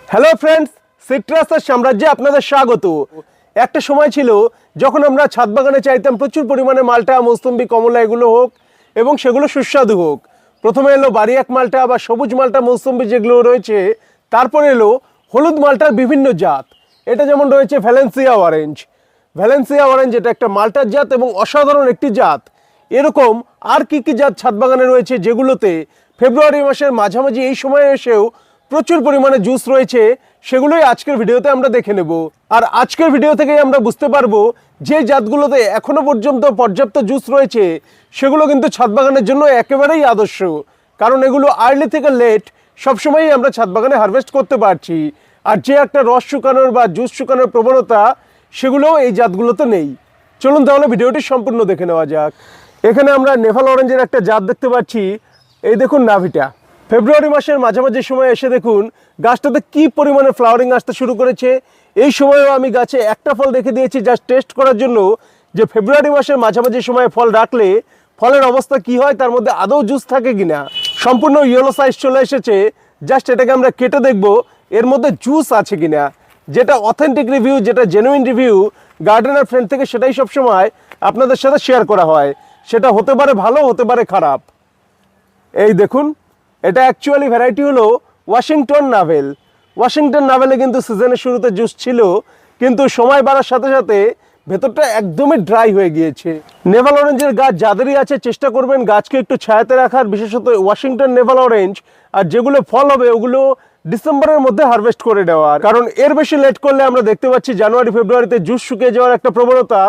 Hello friends, সিট্রাসের সাম্রাজ্যে আপনাদের স্বাগত। একটা সময় ছিল যখন আমরা ছাদ বাগানে চাইতাম প্রচুর পরিমাণে মালটা, মৌসুম্বি, কমলা এগুলো হোক এবং সেগুলো সুস্বাদু হোক। প্রথমে এলো বারিয়াক মালটা বা সবুজ মালটা, মৌসুম্বি যেগুলো রয়েছে, তারপরে এলো হলুদ মালটার বিভিন্ন জাত। এটা যেমন রয়েছে ভ্যালেন্সিয়া অরেঞ্জ। ভ্যালেন্সিয়া অরেঞ্জ এটা একটা মালটার জাত এবং অসাধারণ একটি জাত। এরকম আর কি কি জাত ছাদ বাগানে রয়েছে যেগুলোতে ফেব্রুয়ারি মাসের মাঝামাঝি এই সময়ে এসেও প্রচুর পরিমাণে জুস রয়েছে, সেগুলোই আজকের ভিডিওতে আমরা দেখে নেব। আর আজকের ভিডিও থেকেই আমরা বুঝতে পারবো যে জাতগুলোতে এখনো পর্যন্ত পর্যাপ্ত জুস রয়েছে সেগুলো কিন্তু ছাদ বাগানের জন্য একেবারেই আদর্শ, কারণ এগুলো আর্লি থেকে লেট সবসময়ই আমরা ছাদ বাগানে হারভেস্ট করতে পারছি। আর যে একটা রস শুকানোর বা জুস শুকানোর প্রবণতা সেগুলোও এই জাতগুলোতে নেই। চলুন তাহলে ভিডিওটি সম্পূর্ণ দেখে নেওয়া যাক। এখানে আমরা নেভাল অরেঞ্জের একটা জাত দেখতে পাচ্ছি। এই দেখুন নাভিটা। ফেব্রুয়ারি মাসের মাঝামাঝি সময় এসে দেখুন গাছটাতে কি পরিমাণে ফ্লাওয়ারিং আসতে শুরু করেছে। এই সময়েও আমি গাছে একটা ফল রেখে দিয়েছি জাস্ট টেস্ট করার জন্য যে ফেব্রুয়ারি মাসের মাঝামাঝি সময়ে ফল রাখলে ফলের অবস্থা কি হয়, তার মধ্যে আদৌ জুস থাকে কিনা। সম্পূর্ণ ইয়েলো সাইজ চলে এসেছে, জাস্ট এটাকে আমরা কেটে দেখব এর মধ্যে জুস আছে কিনা। যেটা অথেন্টিক রিভিউ, যেটা জেনুইন রিভিউ গার্ডেনার ফ্রেন্ড থেকে, সেটাই সবসময় আপনাদের সাথে শেয়ার করা হয়। সেটা হতে পারে ভালো, হতে পারে খারাপ। এই দেখুন, এটা অ্যাকচুয়ালি ভ্যারাইটি হলো ওয়াশিংটন নাভেল। ওয়াশিংটন নাভেলে কিন্তু সিজনের শুরুতে জুস ছিল, কিন্তু সময় বাড়ার সাথে সাথে ভেতরটা একদমই ড্রাই হয়ে গিয়েছে। নেভাল অরেঞ্জের গাছ যাদেরই আছে চেষ্টা করবেন গাছকে একটু ছায়াতে রাখার, বিশেষত ওয়াশিংটন নেভাল অরেঞ্জ। আর যেগুলো ফল হবে ওগুলো ডিসেম্বরের মধ্যে হারভেস্ট করে দেওয়ার, কারণ এর বেশি লেট করলে আমরা দেখতে পাচ্ছি জানুয়ারি ফেব্রুয়ারিতে জুস শুকিয়ে যাওয়ার একটা প্রবণতা।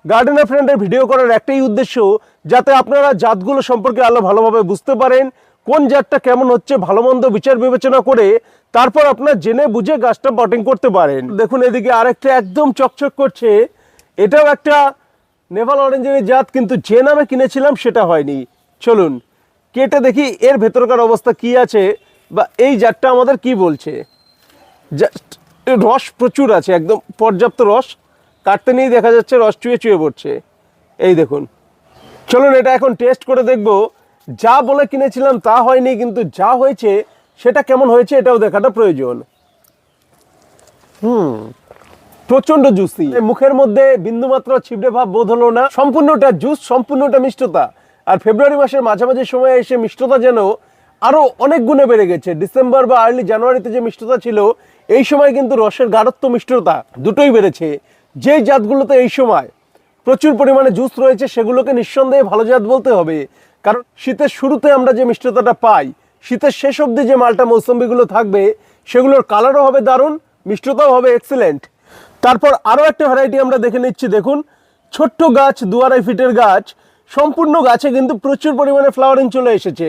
গার্ডেনার ফ্রেন্ডের ভিডিও করার একটাই উদ্দেশ্য, যাতে আপনারা জাতগুলো সম্পর্কে আরো ভালোভাবে বুঝতে পারেন, কোন জাতটা কেমন হচ্ছে ভালো মন্দ বিচার বিবেচনা করে তারপর আপনার জেনে বুঝে গাছটা পটিং করতে পারেন। দেখুন এদিকে আরেকটা একদম চকচক করছে, এটাও একটা নেভাল অরেঞ্জের জাত, কিন্তু যে নামে কিনেছিলাম সেটা হয়নি। চলুন কেটে দেখি এর ভেতরকার অবস্থা কি আছে, বা এই জাতটা আমাদের কি বলছে। জাস্ট রস প্রচুর আছে, একদম পর্যাপ্ত রস। কাটতে নিয়েই দেখা যাচ্ছে রস চুয়ে চুয়ে পড়ছে। এই দেখুন, চলুন এটা এখন টেস্ট করে দেখব। যা বলে কিনেছিলাম তা হয়নি, কিন্তু যা হয়েছে সেটা কেমন হয়েছে এটাও দেখাটা প্রয়োজন। প্রচন্ড জুসি, মুখের মধ্যে বিন্দুমাত্র ছিবড়ে ভাব বোধ হলো না। সম্পূর্ণটা জুস, সম্পূর্ণটা মিষ্টতা। আর ফেব্রুয়ারি মাসের মাঝামাঝি সময়ে এসে মিষ্টতা যেন আরো অনেক গুণে বেড়ে গেছে। ডিসেম্বর বা আর্লি জানুয়ারিতে যে মিষ্টতা ছিল, এই সময় কিন্তু রসের গাঢ়ত্ব, মিষ্টতা দুটোই বেড়েছে। যে জাতগুলোতে এই সময় প্রচুর পরিমাণে জুস রয়েছে সেগুলোকে নিঃসন্দেহে ভালো জাত বলতে হবে, কারণ শীতের শুরুতে আমরা যে মিষ্টতাটা পাই, শীতের শেষ অবধি যে মালটা মৌসুম্বিগুলো থাকবে সেগুলোর কালারও হবে দারুণ, মিষ্টতাও হবে এক্সিলেন্ট। তারপর আরও একটা ভ্যারাইটি আমরা দেখে নিচ্ছি। দেখুন ছোট্ট গাছ, 2-2.5 ফিটের গাছ, সম্পূর্ণ গাছে কিন্তু প্রচুর পরিমাণে ফ্লাওয়ারিং চলে এসেছে।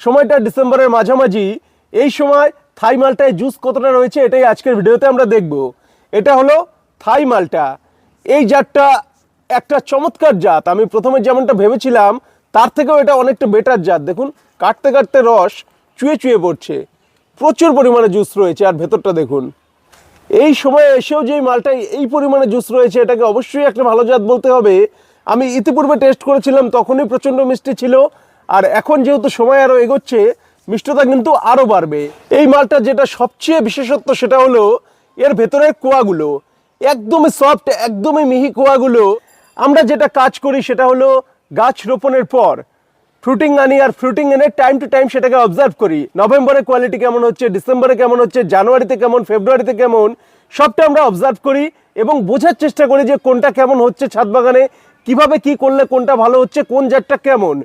সময়টা ডিসেম্বরের মাঝামাঝি। এই সময় থাই মালটায় জুস কতটা রয়েছে এটাই আজকের ভিডিওতে আমরা দেখব। এটা হলো থাই মালটা। এই জাতটা একটা চমৎকার জাত। আমি প্রথমে যেমনটা ভেবেছিলাম তার থেকেও এটা অনেকটা বেটার জাত। দেখুন কাটতে কাটতে রস চুয়ে চুয়ে পড়ছে, প্রচুর পরিমাণে জুস রয়েছে। আর ভেতরটা দেখুন, এই সময়ে এসেও যে মালটায় এই পরিমাণে জুস রয়েছে, এটাকে অবশ্যই একটা ভালো জাত বলতে হবে। আমি ইতিপূর্বে টেস্ট করেছিলাম, তখনই প্রচণ্ড মিষ্টি ছিল। আর এখন যেহেতু সময় আরও এগোচ্ছে, মিষ্টতা কিন্তু আরও বাড়বে। এই মালটা যেটা সবচেয়ে বিশেষত্ব সেটা হলো এর ভেতরের কোয়াগুলো একদমই সফট, একদমই মিহি কোয়াগুলো। আমরা যেটা কাজ করি সেটা হলো গাছ রোপণের পর ফ্রুটিং আনি, আর ফ্রুটিং এনে টাইম টু টাইম সেটাকে অবজার্ভ করি। নভেম্বরে কোয়ালিটি কেমন হচ্ছে, ডিসেম্বরে কেমন হচ্ছে, জানুয়ারিতে কেমন, ফেব্রুয়ারিতে কেমন, সবটা আমরা অবজার্ভ করি এবং বোঝার চেষ্টা করি যে কোনটা কেমন হচ্ছে ছাদ বাগানে, কিভাবে কি করলে কোনটা ভালো হচ্ছে, কোন জাতটা কেমন,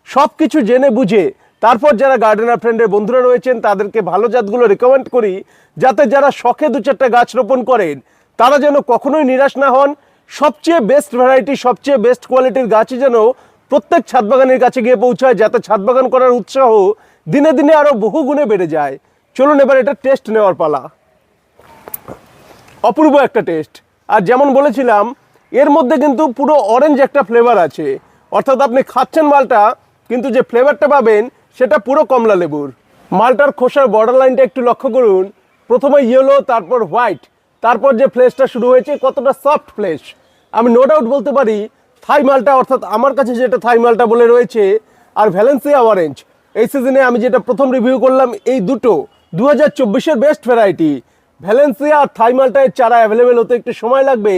সব কিছু জেনে বুঝে তারপর যারা গার্ডেনার ফ্রেন্ডের বন্ধুরা রয়েছেন তাদেরকে ভালো জাতগুলো রেকমেন্ড করি, যাতে যারা শখে 2-4টা গাছ রোপণ করেন তারা যেন কখনোই নিরাশ না হন। সবচেয়ে বেস্ট ভ্যারাইটি, সবচেয়ে বেস্ট কোয়ালিটির গাছই যেন প্রত্যেক ছাদ বাগানের কাছে গিয়ে পৌঁছায়, যাতে ছাদ বাগান করার উৎসাহ দিনে দিনে আরো বহু গুণে বেড়ে যায়। চলুন এবার এটা টেস্ট নেওয়ার পালা। অপূর্ব একটা টেস্ট। আর যেমন বলেছিলাম এর মধ্যে কিন্তু পুরো অরেঞ্জ একটা ফ্লেভার আছে, অর্থাৎ আপনি খাচ্ছেন মালটা, কিন্তু যে ফ্লেভারটা পাবেন সেটা পুরো কমলা লেবুর। মালটার খোসার বর্ডার লাইনটা একটু লক্ষ্য করুন, প্রথমে ইয়েলো, তারপর হোয়াইট, তারপর যে ফ্লেশটা শুরু হয়েছে কতটা সফট ফ্লেশ। আমি নো ডাউট বলতে পারি থাই মালটা, অর্থাৎ আমার কাছে যেটা থাই মালটা বলে রয়েছে, আর ভ্যালেন্সিয়া অরেঞ্জ, এই সিজনে আমি যেটা প্রথম রিভিউ করলাম, এই দুটো 2024-এর বেস্ট ভ্যারাইটি। ভ্যালেন্সিয়া আর থাই মাল্টার চারা অ্যাভেলেবেল হতে একটু সময় লাগবে।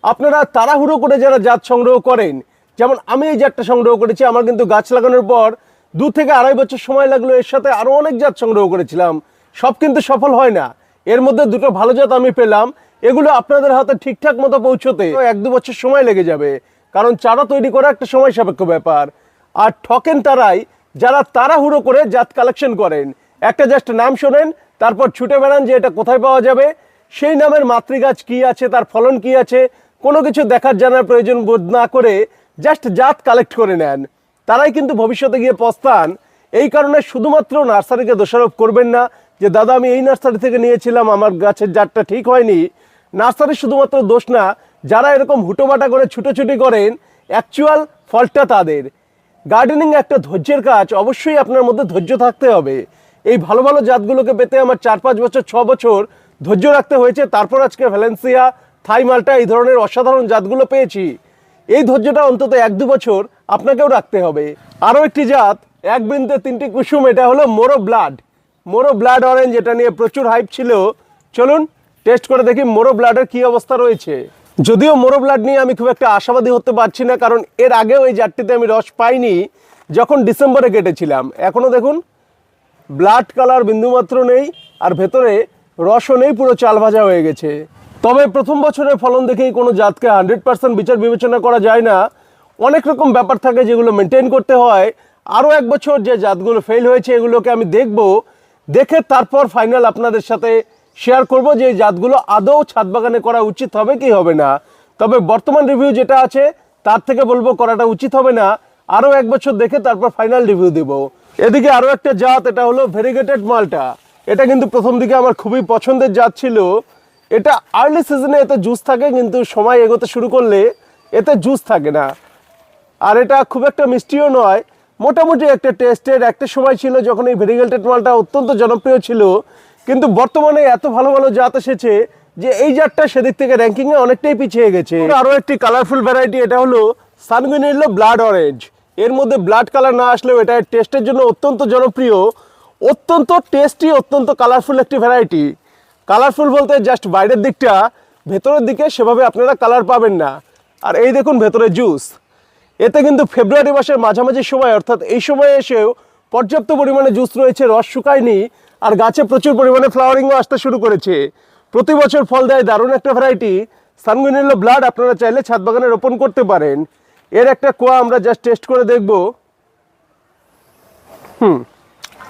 আপনারা তাড়াহুড়ো করে যারা জাত সংগ্রহ করেন, যেমন আমি এই জাতটা সংগ্রহ করেছি, আমার কিন্তু গাছ লাগানোর পর 2 থেকে 2.5 বছর সময় লাগলো। এর সাথে আরও অনেক জাত সংগ্রহ করেছিলাম, সব কিন্তু সফল হয় না। এর মধ্যে 2টো ভালো জাত আমি পেলাম। এগুলো আপনাদের হাতে ঠিকঠাক মতো পৌঁছতে 1-2 বছর সময় লেগে যাবে, কারণ চারা তৈরি করা একটা সময় সাপেক্ষ ব্যাপার। আর ঠকেন তারাই যারা তাড়াহুড়ো করে জাত কালেকশন করেন, একটা জাস্ট নাম শোনেন, তারপর ছুটে বেড়ান যে এটা কোথায় পাওয়া যাবে। সেই নামের মাতৃগাছ কি আছে, তার ফলন কি আছে, কোনো কিছু দেখার জানার প্রয়োজন বোধ না করে জাস্ট জাত কালেক্ট করে নেন। তারাই কিন্তু ভবিষ্যতে গিয়ে পস্তান। এই কারণে শুধুমাত্র নার্সারিকে দোষারোপ করবেন না যে দাদা আমি এই নার্সারি থেকে নিয়েছিলাম, আমার গাছের জাতটা ঠিক হয়নি। নার্সারি শুধুমাত্র দোষ না, যারা এরকম হুটোবাটা করে ছুটোছুটি করেন অ্যাকচুয়াল ফলটা তাদের। গার্ডেনিং একটা ধৈর্যের কাজ, অবশ্যই আপনার মধ্যে ধৈর্য থাকতে হবে। এই ভালো ভালো জাতগুলোকে পেতে আমার 4-5 বছর 6 বছর ধৈর্য রাখতে হয়েছে, তারপর আজকে ভ্যালেন্সিয়া, থাই মাল্টা এই ধরনের অসাধারণ জাতগুলো পেয়েছি। এই ধৈর্যটা অন্তত 1-2 বছর আপনাকেও রাখতে হবে। আরও একটি জাত, এক বৃন্তে 3টি কুসুম, এটা হলো মোরো ব্লাড অরেঞ্জ। এটা নিয়ে প্রচুর হাইপ ছিল। চলুন টেস্ট করে দেখি মোরো ব্লাডের কি অবস্থা রয়েছে। যদিও মোরো ব্লাড নিয়ে আমি খুব একটা আশাবাদী হতে পারছি না, কারণ এর আগেও এই জাতটিতে আমি রস পাইনি যখন ডিসেম্বরে কেটেছিলাম। এখনও দেখুন ব্লাড কালার বিন্দুমাত্র নেই, আর ভেতরে রসও নেই, পুরো চাল ভাজা হয়ে গেছে। তবে প্রথম বছরের ফলন দেখেই কোনো জাতকে 100% বিচার বিবেচনা করা যায় না। অনেক রকম ব্যাপার থাকে যেগুলো মেনটেন করতে হয়। আরও 1 বছর যে জাতগুলো ফেল হয়েছে এগুলোকে আমি দেখে তারপর ফাইনাল আপনাদের সাথে শেয়ার করব যে এই জাতগুলো আদৌ ছাদ বাগানে করা উচিত হবে কি হবে না। তবে বর্তমান রিভিউ যেটা আছে তার থেকে বলবো করাটা উচিত হবে না। আরও 1 বছর দেখে তারপর ফাইনাল রিভিউ দেব। এদিকে আরও একটা জাত, এটা হলো ভেরিগেটেড মালটা। এটা কিন্তু প্রথম দিকে আমার খুবই পছন্দের জাত ছিল। এটা আর্লি সিজনে এতে জুস থাকে, কিন্তু সময় এগোতে শুরু করলে এতে জুস থাকে না। আর এটা খুব একটা মিষ্টিও নয়, মোটামুটি একটা টেস্টের একটা সময় ছিল যখন এই ভেরিগেটেড মালটা অত্যন্ত জনপ্রিয় ছিল। কিন্তু বর্তমানে এত ভালো ভালো জাত এসেছে যে এই জাতটা সেদিক থেকে র্যাঙ্কিংয়ে অনেকটাই পিছিয়ে গেছে। আরও একটি কালারফুল ভ্যারাইটি, এটা হলো সানগুইনিয়েলো ব্লাড অরেঞ্জ। এর মধ্যে ব্লাড কালার না আসলেও এটা টেস্টের জন্য অত্যন্ত জনপ্রিয়, অত্যন্ত টেস্টি, অত্যন্ত কালারফুল একটি ভ্যারাইটি। কালারফুল বলতে জাস্ট বাইরের দিকটা, ভেতরের দিকে সেভাবে আপনারা কালার পাবেন না। আর এই দেখুন ভেতরে জুস। এতে কিন্তু ফেব্রুয়ারি মাসের মাঝামাঝি সময়, অর্থাৎ এই সময়ে এসেও পর্যাপ্ত পরিমাণে জুস রয়েছে, রস শুকায়নি। আর গাছে প্রচুর পরিমাণে ফ্লাওয়ারিংও আসতে শুরু করেছে। প্রতি বছর ফল দেয় দারুণ একটা ভ্যারাইটি সানগুইনিয়েলো ব্লাড। আপনারা চাইলে ছাদ বাগানে রোপণ করতে পারেন। এর একটা কোয়া আমরা জাস্ট টেস্ট করে দেখব।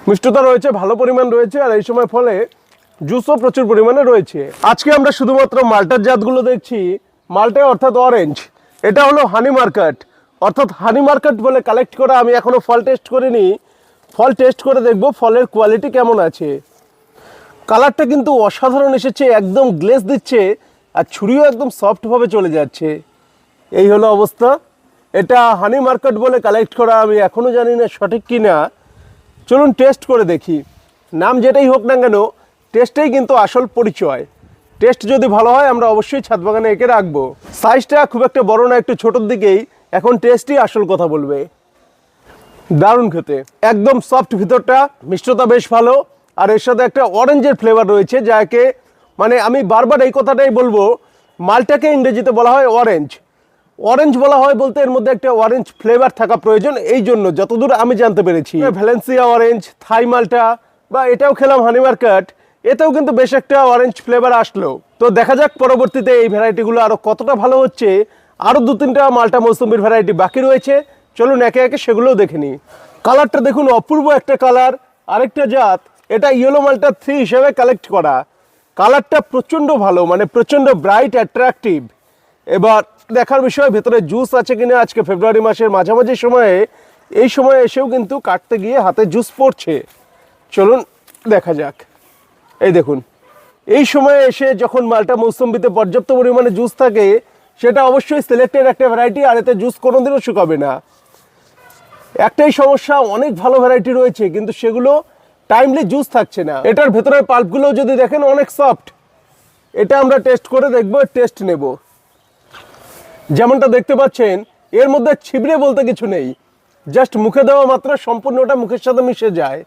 মিষ্টতা রয়েছে, ভালো পরিমাণ রয়েছে, আর এই সময় ফলে জুসও প্রচুর পরিমাণে রয়েছে। আজকে আমরা শুধুমাত্র মাল্টার জাতগুলো দেখছি। মাল্টা অর্থাৎ অরেঞ্জ, এটা হলো হানি মার্কেট, অর্থাৎ হানি মার্কেট বলে কালেক্ট করা। আমি এখনো ফল টেস্ট করিনি, ফল টেস্ট করে দেখব ফলের কোয়ালিটি কেমন আছে। কালারটা কিন্তু অসাধারণ এসেছে, একদম গ্লেজ দিচ্ছে, আর ছুরিও একদম সফটভাবে চলে যাচ্ছে। এই হলো অবস্থা। এটা হানি মার্কেট বলে কালেক্ট করা, আমি এখনও জানি না সঠিক কি না। চলুন টেস্ট করে দেখি। নাম যেটাই হোক না কেন, টেস্টেই কিন্তু আসল পরিচয়। টেস্ট যদি ভালো হয় আমরা অবশ্যই ছাদ বাগানে এঁকে রাখবো। সাইজটা খুব একটা বড় না, একটু ছোটোর দিকেই। এখন টেস্টই আসল কথা বলবে। দারুণ খেতে, একদম সফট ভিতরটা, মিষ্টতা বেশ ভালো, আর এর সাথে একটা অরেঞ্জের ফ্লেভার রয়েছে, যাকে মানে আমি বারবার এই কথাটাই বলবো, মালটাকে ইংরেজিতে বলা হয় অরেঞ্জ। অরেঞ্জ বলা হয় বলতে এর মধ্যে একটা অরেঞ্জ ফ্লেভার থাকা প্রয়োজন, এই জন্য যতদূর আমি জানতে পেরেছি। ভ্যালেন্সিয়া অরেঞ্জ, থাই মাল্টা বা এটাও খেলাম হানি মার্কেট, এতেও কিন্তু বেশ একটা অরেঞ্জ ফ্লেভার আসলো। তো দেখা যাক পরবর্তীতে এই ভ্যারাইটিগুলো আরও কতটা ভালো হচ্ছে। আরও 2-3টা মাল্টা মৌসুম্বির ভ্যারাইটি বাকি রয়েছে, চলুন একে একে সেগুলোও দেখে নিই। কালারটা দেখুন, অপূর্ব একটা কালার। আরেকটা জাত, এটা ইয়েলো মাল্টা 3 হিসেবে কালেক্ট করা। কালারটা প্রচণ্ড ভালো, মানে প্রচণ্ড ব্রাইট, অ্যাট্রাকটিভ। এবার দেখার বিষয় ভেতরে জুস আছে কিনা। আজকে ফেব্রুয়ারি মাসের মাঝামাঝি সময়ে, এই সময়ে এসেও কিন্তু কাটতে গিয়ে হাতে জুস পড়ছে। চলুন দেখা যাক। এই দেখুন, এই সময়ে এসে যখন মাল্টা মৌসুম্বিতে পর্যাপ্ত পরিমাণে জুস থাকে, সেটা অবশ্যই সিলেক্টেড একটা ভ্যারাইটি, আর এতে জুস কোনোদিনও শুকাবে না। একটাই সমস্যা, অনেক ভালো ভ্যারাইটি রয়েছে কিন্তু সেগুলো টাইমলি জুস থাকছে না। এটার ভেতরের পাল্পগুলো যদি দেখেন অনেক সফট। এটা আমরা টেস্ট করে দেখবো, টেস্ট নেব। যেমনটা দেখতে পাচ্ছেন এর মধ্যে ছিবড়ে বলতে কিছু নেই, জাস্ট মুখে দেওয়া মাত্র সম্পূর্ণটা মুখের সাথে মিশে যায়।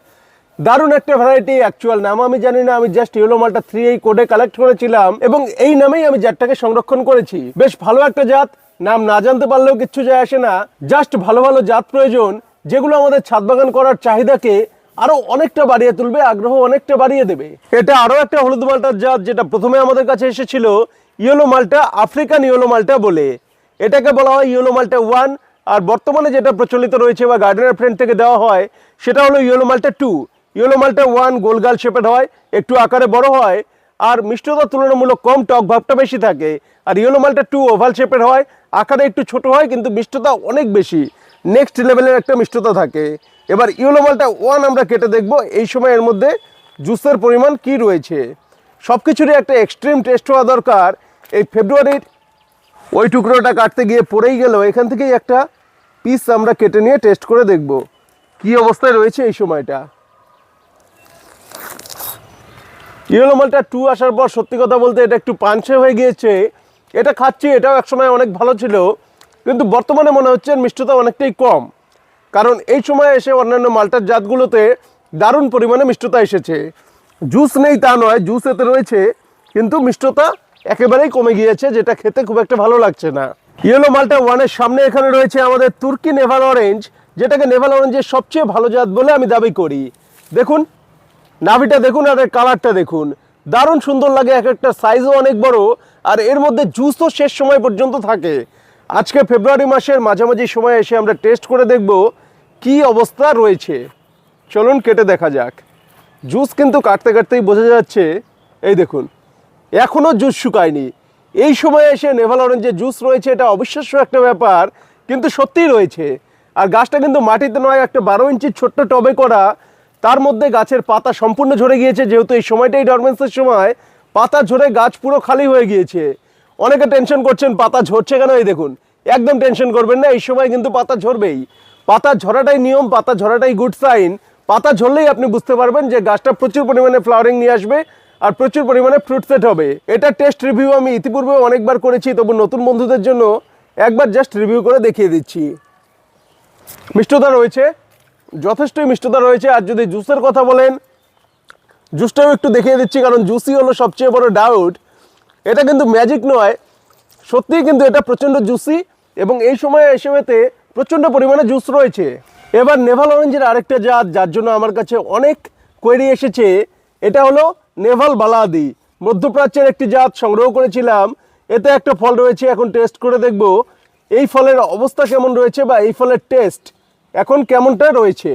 দারুণ একটা ভ্যারাইটি। অ্যাকচুয়াল নাম আমি জানি না, আমি জাস্ট ইয়েলো মালটা 3 এই কোডে কালেক্ট করেছিলাম এবং এই নামেই আমি জাতটাকে সংরক্ষণ করেছি। বেশ ভালো একটা জাত, নাম না জানতে পারলেও কিচ্ছু যায় আসে না। জাস্ট ভালো ভালো জাত প্রয়োজন, যেগুলো আমাদের ছাদ বাগান করার চাহিদাকে আরো অনেকটা বাড়িয়ে তুলবে, আগ্রহ অনেকটা বাড়িয়ে দেবে। এটা আরো একটা হলুদ মালটার জাত, যেটা প্রথমে আমাদের কাছে এসেছিল ইয়েলো মালটা, আফ্রিকান ইয়েলো মালটা বলে। এটাকে বলা হয় ইয়েলো মালটা 1। আর বর্তমানে যেটা প্রচলিত রয়েছে বা গার্ডেনার ফ্রেন্ড থেকে দেওয়া হয় সেটা হলো ইয়েলো মালটা 2। ইয়েলো মালটা 1 গোলগাল শেপের হয়, একটু আকারে বড় হয় আর মিষ্টতা তুলনামূলক কম, টক ভাবটা বেশি থাকে। আর ইয়েলো মালটা 2 ওভাল শেপের হয়, আকারে একটু ছোট হয় কিন্তু মিষ্টতা অনেক বেশি, নেক্সট লেভেলের একটা মিষ্টতা থাকে। এবার ইয়েলো মালটা 1 আমরা কেটে দেখব এই সময় এর মধ্যে জুসের পরিমাণ কি রয়েছে। সব কিছুরই একটা এক্সট্রিম টেস্ট হওয়া দরকার। এই ফেব্রুয়ারির ওই টুকরোটা কাটতে গিয়ে পড়েই গেল, এখান থেকেই একটা পিস আমরা কেটে নিয়ে টেস্ট করে দেখব কি অবস্থায় রয়েছে এই সময়টা। ইয়েলো মালটা 2 আসার পর সত্যি কথা বলতে এটা একটু পাঞ্চে হয়ে গিয়েছে। এটা খাচ্ছি, এটাও একসময় অনেক ভালো ছিল, কিন্তু বর্তমানে মনে হচ্ছে মিষ্টতা অনেকটাই কম। কারণ এই সময় এসে অন্যান্য মালটার জাতগুলোতে দারুণ পরিমাণে মিষ্টতা এসেছে। জুস নেই তা নয়, জুস এতে রয়েছে, কিন্তু মিষ্টতা একেবারেই কমে গিয়েছে, যেটা খেতে খুব একটা ভালো লাগছে না। ইয়েলো মালটা 1-এর সামনে এখানে রয়েছে আমাদের তুর্কি নেভাল অরেঞ্জ, যেটাকে নেভাল অরেঞ্জের সবচেয়ে ভালো জাত বলে আমি দাবি করি। দেখুন নাভিটা দেখুন আর এর কালারটা দেখুন, দারুণ সুন্দর লাগে, এক একটা সাইজও অনেক বড়, আর এর মধ্যে জুসও শেষ সময় পর্যন্ত থাকে। আজকে ফেব্রুয়ারি মাসের মাঝামাঝি সময় এসে আমরা টেস্ট করে দেখব কি অবস্থা রয়েছে। চলুন কেটে দেখা যাক। জুস কিন্তু কাটতে কাটতেই বোঝা যাচ্ছে, এই দেখুন এখনও জুস শুকায়নি। এই সময় এসে নেভাল অরেঞ্জের জুস রয়েছে, এটা অবিশ্বাস্য একটা ব্যাপার, কিন্তু সত্যিই রয়েছে। আর গাছটা কিন্তু মাটিতে নয়, একটা 12 ইঞ্চির ছোট্ট টবে করা, তার মধ্যে গাছের পাতা সম্পূর্ণ ঝরে গিয়েছে, যেহেতু এই সময়টাই ডরমেন্সের সময়, পাতা ঝরে গাছ পুরো খালি হয়ে গিয়েছে। অনেকে টেনশন করছেন পাতা ঝরছে কেন, এই দেখুন একদম টেনশন করবেন না, এই সময় কিন্তু পাতা ঝরবেই। পাতা ঝরাটাই নিয়ম, পাতা ঝরাটাই গুড সাইন। পাতা ঝরলেই আপনি বুঝতে পারবেন যে গাছটা প্রচুর পরিমাণে ফ্লাওয়ারিং নিয়ে আসবে আর প্রচুর পরিমাণে ফ্রুট সেট হবে। এটা টেস্ট রিভিউ আমি ইতিপূর্বে অনেকবার করেছি, তবু নতুন বন্ধুদের জন্য একবার জাস্ট রিভিউ করে দেখিয়ে দিচ্ছি। মিষ্টতা রয়েছে, যথেষ্টই মিষ্টতা রয়েছে। আর যদি জুসের কথা বলেন, জুসটাও একটু দেখিয়ে দিচ্ছি, কারণ জুসই হলো সবচেয়ে বড় ডাউট। এটা কিন্তু ম্যাজিক নয়, সত্যিই কিন্তু এটা প্রচণ্ড জুসি এবং এই সময় এসেতে প্রচণ্ড পরিমাণে জুস রয়েছে। এবার নেভাল অরেঞ্জের আরেকটা জাত, যার জন্য আমার কাছে অনেক কোয়েরি এসেছে, এটা হলো নেভাল বালাদি। মধ্যপ্রাচ্যের একটি জাত সংগ্রহ করেছিলাম, এতে একটা ফল রয়েছে, এখন টেস্ট করে দেখব এই ফলের অবস্থা কেমন রয়েছে বা এই ফলের টেস্ট এখন কেমনটা রয়েছে,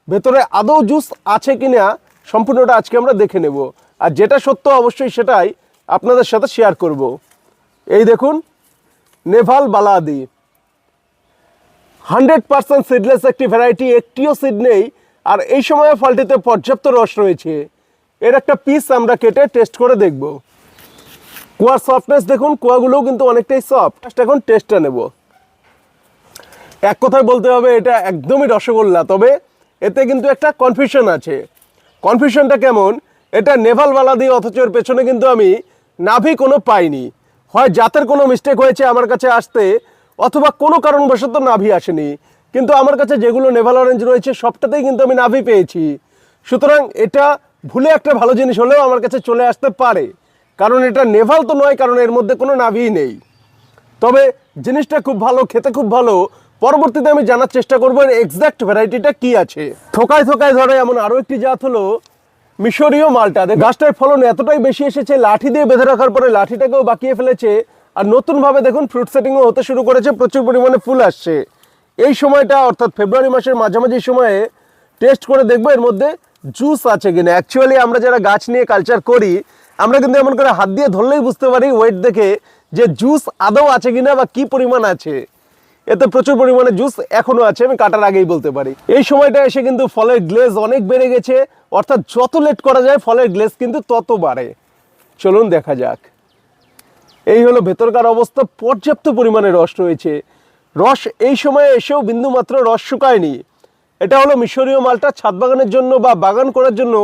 ভেতরে আদৌ জুস আছে কিনা সম্পূর্ণটা আজকে আমরা দেখে নেব। আর যেটা সত্য অবশ্যই সেটাই আপনাদের সাথে শেয়ার করব। এই দেখুন নেভাল বালাদি 100% সিডলেস একটি ভ্যারাইটি, একটিও সিড নেই। আর এই সময়ে ফলটিতে পর্যাপ্ত রস রয়েছে। এর একটা পিস আমরা কেটে টেস্ট করে দেখব। কুয়ার সফটনেস দেখুন, কুয়াগুলোও কিন্তু অনেকটাই সফট। এখন টেস্টটা নেব। এক কথায় বলতে হবে এটা একদমই রসগোল্লা, তবে এতে কিন্তু একটা কনফিউশন আছে। কনফিউশনটা কেমন, এটা নেভাল বালাদি, অথচ এর পেছনে কিন্তু আমি নাভি কোনো পাইনি। হয় জাতের কোনো মিস্টেক হয়েছে আমার কাছে আসতে, অথবা কোনো কারণবশত নাভি আসেনি। কিন্তু আমার কাছে যেগুলো নেভাল অরেঞ্জ রয়েছে সবটাতেই কিন্তু আমি নাভি পেয়েছি। সুতরাং এটা ভুলে একটা ভালো জিনিস হলেও আমার কাছে চলে আসতে পারে, কারণ এটা নেভাল তো নয়, কারণ এর মধ্যে কোনো নাভিই নেই। তবে জিনিসটা খুব ভালো, খেতে খুব ভালো। পরবর্তীতে আমি জানার চেষ্টা করবো এর এক্সাক্ট ভ্যারাইটিটা কি আছে। থোকায় থোকায় ধরে এমন আরও একটি জাত হলো মিশরীয় মালটা। গাছটার ফলন এতটাই বেশি এসেছে, লাঠি দিয়ে বেঁধে রাখার পরে লাঠিটাকেও বাকিয়ে ফেলেছে। আর নতুনভাবে দেখুন ফ্রুট সেটিংও হতে শুরু করেছে, প্রচুর পরিমাণে ফুল আসছে। এই সময়টা অর্থাৎ ফেব্রুয়ারি মাসের মাঝামাঝি সময়ে টেস্ট করে দেখবো এর মধ্যে জুস আছে কিনা। অ্যাকচুয়ালি আমরা যারা গাছ নিয়ে কালচার করি, আমরা কিন্তু এমন করে হাত দিয়ে ধরলেই বুঝতে পারি ওয়েট দেখে যে জুস আদৌ আছে কিনা বা কি পরিমাণ আছে। এতে প্রচুর পরিমাণে জুস এখনো আছে, আমি কাটার আগেই বলতে পারি। এই সময়টা এসে কিন্তু ফলের গ্লেজ অনেক বেড়ে গেছে, অর্থাৎ যত লেট করা যায় ফলের গ্লেজ কিন্তু তত বাড়ে। চলুন দেখা যাক। এই হলো ভেতরকার অবস্থা, পর্যাপ্ত পরিমাণে রস রয়েছে। রস এই সময়ে এসেও বিন্দুমাত্র রস শুকায়নি। এটা হলো মিশরীয় মালটা, ছাদ বাগানের জন্য বা বাগান করার জন্য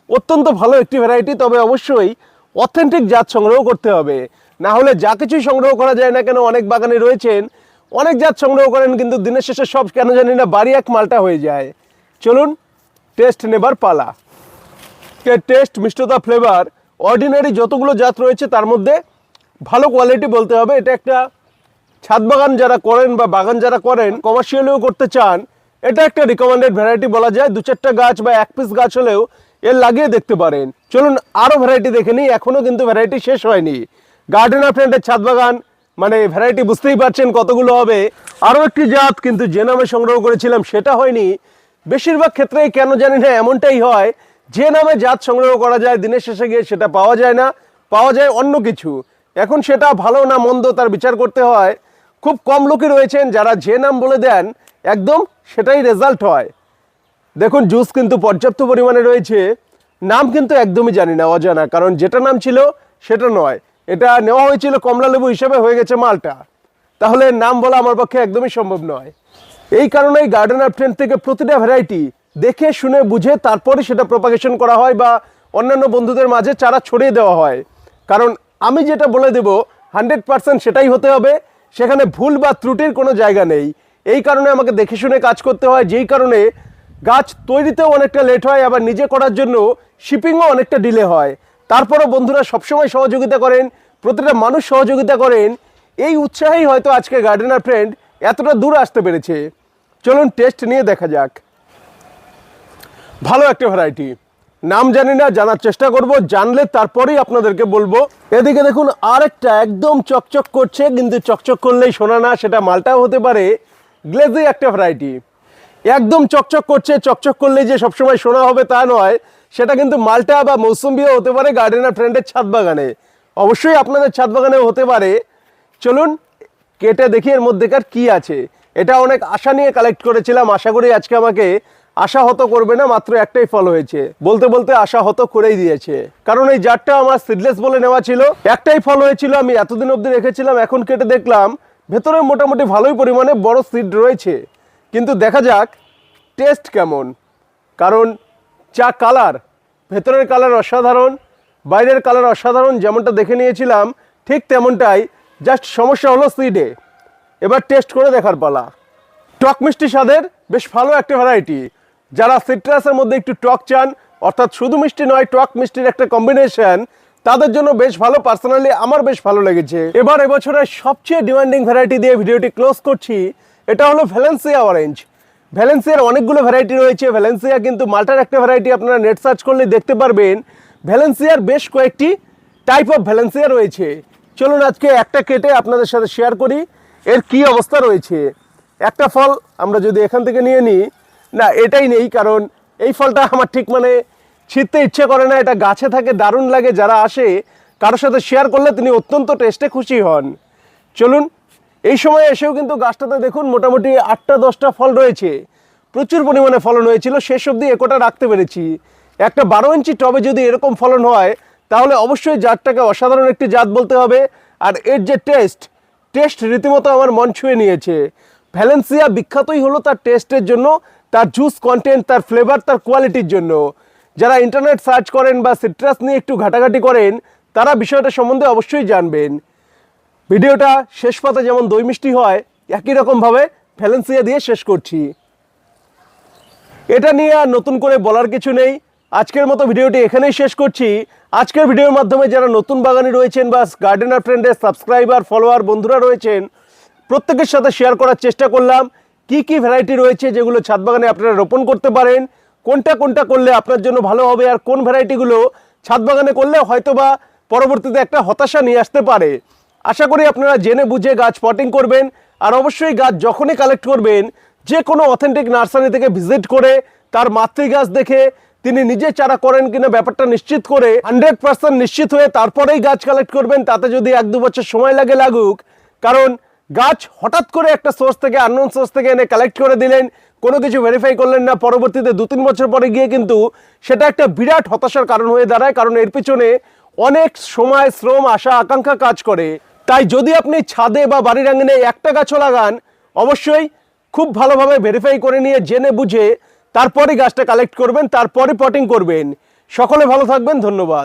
অত্যন্ত ভালো একটি ভ্যারাইটি। তবে অবশ্যই অথেন্টিক জাত সংগ্রহ করতে হবে, না হলে যা কিছুই সংগ্রহ করা যায় না কেন, অনেক বাগানে রয়েছেন অনেক জাত সংগ্রহ করেন, কিন্তু দিনের শেষে সব কেন জানি না বাড়ি এক মালটা হয়ে যায়। চলুন টেস্ট নেবার পালা। টেস্ট, মিষ্টতা, ফ্লেভার, অর্ডিনারি যতগুলো জাত রয়েছে তার মধ্যে ভালো কোয়ালিটি বলতে হবে। এটা একটা ছাদ বাগান যারা করেন বা বাগান যারা করেন, কমার্শিয়ালিও করতে চান, এটা একটা রিকমেন্ডেড ভ্যারাইটি বলা যায়। 2-4টা গাছ বা 1 পিস গাছ হলেও এর লাগিয়ে দেখতে পারেন। চলুন আরও ভ্যারাইটি দেখে নিই, এখনও কিন্তু ভ্যারাইটি শেষ হয়নি। গার্ডেনার ফ্রেন্ডের ছাদ বাগান মানে ভ্যারাইটি বুঝতেই পারছেন কতগুলো হবে। আরও একটি জাত কিন্তু যে নামে সংগ্রহ করেছিলাম সেটা হয়নি। বেশিরভাগ ক্ষেত্রেই কেন জানি না এমনটাই হয়, যে নামে জাত সংগ্রহ করা যায় দিনের শেষে গিয়ে সেটা পাওয়া যায় না, পাওয়া যায় অন্য কিছু। এখন সেটা ভালো না মন্দ তার বিচার করতে হয়। খুব কম লোকই রয়েছেন যারা যে নাম বলে দেন একদম সেটাই রেজাল্ট হয়। দেখুন জুস কিন্তু পর্যাপ্ত পরিমাণে রয়েছে, নাম কিন্তু একদমই জানি না, অজানা, কারণ যেটা নাম ছিল সেটা নয়। এটা নেওয়া হয়েছিল কমলা লেবু হিসেবে, হয়ে গেছে মালটা, তাহলে নাম বলা আমার পক্ষে একদমই সম্ভব নয়। এই কারণেই গার্ডেনার ফ্রেন্ড থেকে প্রতিটা ভ্যারাইটি দেখে শুনে বুঝে তারপরে সেটা প্রপাগেশন করা হয় বা অন্যান্য বন্ধুদের মাঝে চারা ছড়িয়ে দেওয়া হয়। কারণ আমি যেটা বলে দেব 100% সেটাই হতে হবে, সেখানে ভুল বা ত্রুটির কোনো জায়গা নেই। এই কারণে আমাকে দেখে শুনে কাজ করতে হয়, যেই কারণে গাছ তৈরিতেও অনেকটা লেট হয়, আবার নিজে করার জন্য শিপিংও অনেকটা ডিলে হয়। তারপরও বন্ধুরা সবসময় সহযোগিতা করেন, প্রতিটা মানুষ সহযোগিতা করেন, এই উৎসাহেই হয়তো আজকে গার্ডেনার ফ্রেন্ড এতটা দূর আসতে পেরেছে। চলুন টেস্ট নিয়ে দেখা যাক। ভালো একটা ভ্যারাইটি, নাম জানি না, জানার চেষ্টা করব, জানলে তারপরেই আপনাদেরকে বলবো। এদিকে দেখুন আরেকটা একদম চকচক করছে, কিন্তু চকচক করলেই সোনা না, সেটা মালটাও হতে পারে। গ্লেজি একটা ভ্যারাইটি, একদম চকচক করছে, চকচক করলেই যে সবসময় সোনা হবে তা নয়, সেটা কিন্তু মালটা বা মৌসুম্বিও হতে পারে গার্ডেনার ফ্রেন্ডের ছাদ বাগানে, অবশ্যই আপনাদের ছাদ বাগানেও হতে পারে। চলুন কেটে দেখি এর মধ্যেকার কি আছে। এটা অনেক আশা নিয়ে কালেক্ট করেছিলাম, আশা করি আজকে আমাকে আশাহত করবে না। মাত্র একটাই ফল হয়েছে, বলতে বলতে আশাহত করেই দিয়েছে, কারণ এই জারটা আমার সিডলেস বলে নেওয়া ছিল। একটাই ফল হয়েছিল, আমি এতদিন অবধি রেখেছিলাম, এখন কেটে দেখলাম ভেতরে মোটামুটি ভালোই পরিমাণে বড় সিড রয়েছে। কিন্তু দেখা যাক টেস্ট কেমন, কারণ যা কালার, ভেতরের কালার অসাধারণ, বাইরের কালার অসাধারণ, যেমনটা দেখে নিয়েছিলাম ঠিক তেমনটাই, জাস্ট সমস্যা হলো সিডে। এবার টেস্ট করে দেখার পালা। টক মিষ্টি স্বাদের বেশ ভালো একটা ভ্যারাইটি। যারা সিট্রাসের মধ্যে একটু টক চান, অর্থাৎ শুধু মিষ্টি নয় টক মিষ্টির একটা কম্বিনেশন, তাদের জন্য বেশ ভালো, পার্সোনালি আমার বেশ ভালো লেগেছে। এবার এবছরের সবচেয়ে ডিমান্ডিং ভ্যারাইটি দিয়ে ভিডিওটি ক্লোজ করছি, এটা হলো ভ্যালেন্সিয়া অরেঞ্জ। ভ্যালেন্সিয়ার অনেকগুলো ভ্যারাইটি রয়েছে, ভ্যালেন্সিয়া কিন্তু মাল্টার একটা ভ্যারাইটি, আপনারা নেট সার্চ করলে দেখতে পারবেন ভ্যালেন্সিয়ার বেশ কয়েকটি টাইপ অফ ভ্যালেন্সিয়া রয়েছে। চলুন আজকে একটা কেটে আপনাদের সাথে শেয়ার করি এর কি অবস্থা রয়েছে। একটা ফল আমরা যদি এখান থেকে নিয়ে নিই, না এটাই নেই, কারণ এই ফলটা আমার ঠিক মানে ছিঁড়তে ইচ্ছে করে না, এটা গাছে থাকে, দারুণ লাগে, যারা আসে কারোর সাথে শেয়ার করলে তিনি অত্যন্ত টেস্টে খুশি হন। চলুন, এই সময় এসেও কিন্তু গাছটাতে দেখুন মোটামুটি 8টা-10টা ফল রয়েছে, প্রচুর পরিমাণে ফলন হয়েছিল, শেষ অবধি একটা রাখতে পেরেছি। একটা 12 ইঞ্চি টবে যদি এরকম ফলন হয় তাহলে অবশ্যই জাতটাকে অসাধারণ একটি জাত বলতে হবে। আর এর যে টেস্ট রীতিমতো আমার মন ছুঁয়ে নিয়েছে। ভ্যালেন্সিয়া বিখ্যাতই হলো তার টেস্টের জন্য, তার জুস কন্টেন্ট, তার ফ্লেভার, তার কোয়ালিটির জন্য। যারা ইন্টারনেট সার্চ করেন বা সিট্রাস নিয়ে একটু ঘাটাঘাটি করেন, তারা বিষয়টা সম্বন্ধে অবশ্যই জানবেন। ভিডিওটা শেষ পাতে যেমন দই মিষ্টি হয়, একই রকমভাবে ভ্যালেন্সিয়া দিয়ে শেষ করছি। এটা নিয়ে আর নতুন করে বলার কিছু নেই, আজকের মতো ভিডিওটি এখানেই শেষ করছি। আজকের ভিডিওর মাধ্যমে যারা নতুন বাগানি রয়েছেন বা গার্ডেনার ফ্রেন্ডের সাবস্ক্রাইবার ফলোয়ার বন্ধুরা রয়েছেন, প্রত্যেকের সাথে শেয়ার করার চেষ্টা করলাম কি কি ভ্যারাইটি রয়েছে যেগুলো ছাদ বাগানে আপনারা রোপণ করতে পারেন, কোনটা কোনটা করলে আপনার জন্য ভালো হবে, আর কোন ভ্যারাইটিগুলো ছাদ বাগানে করলে হয়তোবা পরবর্তীতে একটা হতাশা নিয়ে আসতে পারে। আশা করি আপনারা জেনে বুঝে গাছ পটিং করবেন। আর অবশ্যই গাছ যখনই কালেক্ট করবেন, যে কোনো অথেন্টিক নার্সারি থেকে ভিজিট করে তার মাতৃ গাছ দেখে তিনি নিজে চারা করেন কিনা ব্যাপারটা নিশ্চিত করে 100% নিশ্চিত হয়ে তারপরেই গাছ কালেক্ট করবেন। তাতে যদি 1-2 বছর সময় লাগে লাগুক, কারণ গাছ হঠাৎ করে একটা সোর্স থেকে, আননোন সোর্স থেকে এনে কালেক্ট করে দিলেন, কোনো কিছু ভেরিফাই করলেন না, পরবর্তীতে 2-3 বছর পরে গিয়ে কিন্তু সেটা একটা বিরাট হতাশার কারণ হয়ে দাঁড়ায়, কারণ এর পিছনে অনেক সময়, শ্রম, আশা, আকাঙ্ক্ষা কাজ করে। তাই যদি আপনি ছাদে বা বাড়ির আঙিনে একটা গাছও লাগান, অবশ্যই খুব ভালোভাবে ভেরিফাই করে নিয়ে জেনে বুঝে তারপরে গাছটা কালেক্ট করবেন, তারপরে পটিং করবেন। সকলে ভালো থাকবেন, ধন্যবাদ।